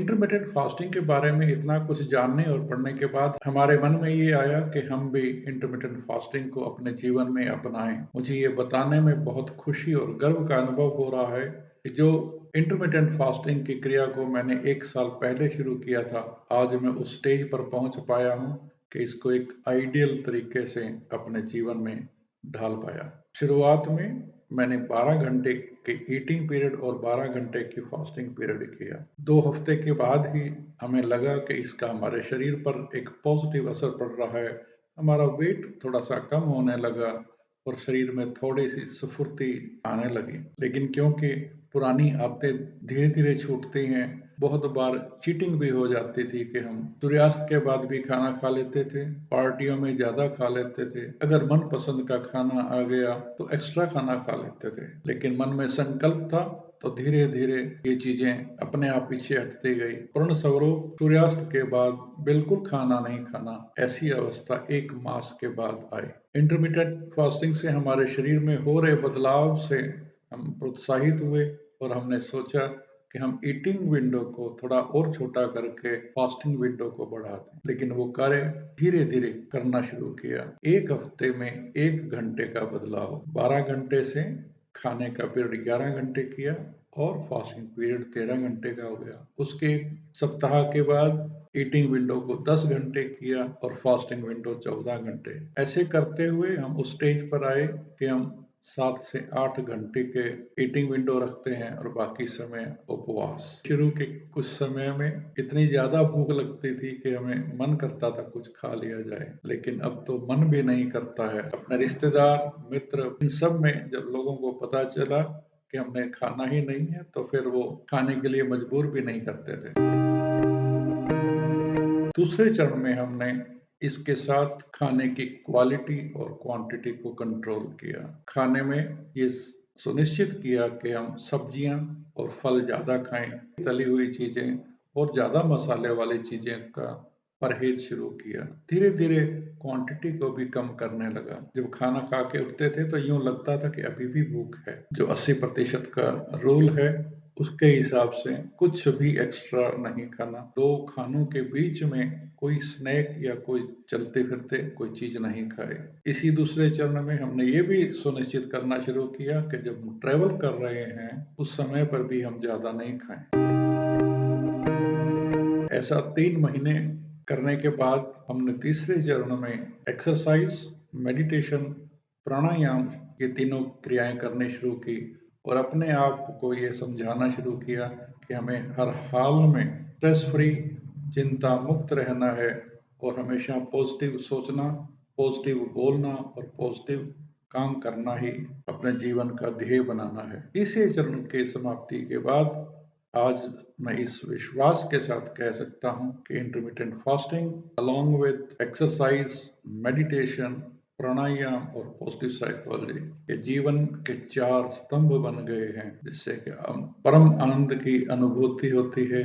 Intermittent fasting के बारे में इतना कुछ जानने और पढ़ने के बाद हमारे मन में ये आया कि हम भी इंटरमिटेंट फास्टिंग को अपने जीवन में अपनाएं। मुझे ये बताने में बहुत खुशी और गर्व का अनुभव हो रहा है कि जो इंटरमिटेंट फास्टिंग की क्रिया को मैंने 1 साल पहले शुरू किया था, आज मैं उस स्टेज पर पहुंच पाया हूं कि इसको एक आइडियल तरीके से अपने जीवन में ढाल पाया। शुरुआत में मैंने 12 घंटे के ईटिंग पीरियड और 12 घंटे की फास्टिंग पीरियड किया। 2 हफ्ते के बाद ही हमें लगा कि इसका हमारे शरीर पर एक पॉजिटिव असर पड़ रहा है। हमारा वेट थोड़ा-सा कम होने लगा और शरीर में थोड़ी-सी स्फूर्ति आने लगी। लेकिन क्योंकि पुरानी आदतें धीरे-धीरे छूटती हैं, बहुत बार चीटिंग भी हो जाती थी कि हम सूर्यास्त के बाद भी खाना खा लेते थे, पार्टियों में ज़्यादा खा लेते थे। अगर मनपसंद का खाना आ गया तो एक्स्ट्रा खाना खा लेते थे। लेकिन मन में संकल्प था तो धीरे-धीरे ये चीज़ें अपने आप पीछे हटती गई। पूर्ण स्वरूप सूर्यास्त के बाद बिल्कुल खाना नहीं खाना, ऐसी अवस्था 1 मास के बाद आई। इंटरमिटेंट फास्टिंग से हमारे शरीर में हो रहे बदलाव से हम प्रोत्साहित हुए और हमने सोचा कि हम ईटिंग विंडो को थोड़ा और छोटा करके फास्टिंग विंडो को बढ़ा दें। लेकिन वो कार्य धीरे-धीरे करना शुरू किया। 1 हफ्ते में 1 घंटे का बदलाव, 12 घंटे से खाने का पीरियड 11 घंटे किया और फास्टिंग पीरियड 13 घंटे का हो गया। उसके 1 सप्ताह के बाद ईटिंग विंडो को 10 घंटे किया और फास्टिंग विंडो 14 घंटे। ऐसे करते हुए हम उस स्टेज पर आए कि हम 7 से 8 घंटे के ईटिंग विंडो रखते हैं और बाकी समय उपवास। शुरू के कुछ समय में इतनी ज़्यादा भूख लगती थी कि हमें मन करता था कुछ खा लिया जाए, लेकिन अब तो मन भी नहीं करता है। अपने रिश्तेदार, मित्र, इन सब में जब लोगों को पता चला कि हमने खाना ही नहीं है, तो फिर वो खाने के लिए मजबूर भी नहीं करते थे। दूसरे चरण में हमने इसके साथ खाने की क्वालिटी और क्वांटिटी को कंट्रोल किया। खाने में ये सुनिश्चित किया कि हम सब्जियां और फल ज़्यादा खाएं, तली हुई चीज़ें और ज़्यादा मसाले वाली चीज़ें का परहेज शुरू किया। धीरे-धीरे क्वांटिटी को भी कम करने लगा। जब खाना खा के उठते थे तो यूँ लगता था कि अभी भी भूख है। जो 80% का रूल है, उसके हिसाब से कुछ भी एक्स्ट्रा नहीं खाना। 2 खानों के बीच में कोई स्नैक या कोई चलते-फिरते कोई चीज़ नहीं खाए। इसी दूसरे चरण में हमने ये भी सुनिश्चित करना शुरू किया कि जब हम ट्रैवल कर रहे हैं, उस समय पर भी हम ज़्यादा नहीं खाएँ। ऐसा 3 महीने करने के बाद हमने तीसरे चरण में एक्सरसाइज, मेडिटेशन, प्राणायाम ये तीनों क्रियाएं करनी शुरू की और अपने आप को ये समझाना शुरू किया कि हमें हर हाल में स्ट्रेस फ्री, चिंता मुक्त रहना है और हमेशा पॉजिटिव सोचना, पॉजिटिव बोलना और पॉजिटिव काम करना ही अपने जीवन का ध्येय बनाना है। तीसरे चरण के समाप्ति के बाद आज मैं इस विश्वास के साथ कह सकता हूं कि intermittent fasting along with exercise, meditation, pranayama और पॉजिटिव साइकोलॉजी ये जीवन के 4 स्तंभ बन गए हैं, जिससे कि परम आनंद की अनुभूति होती है।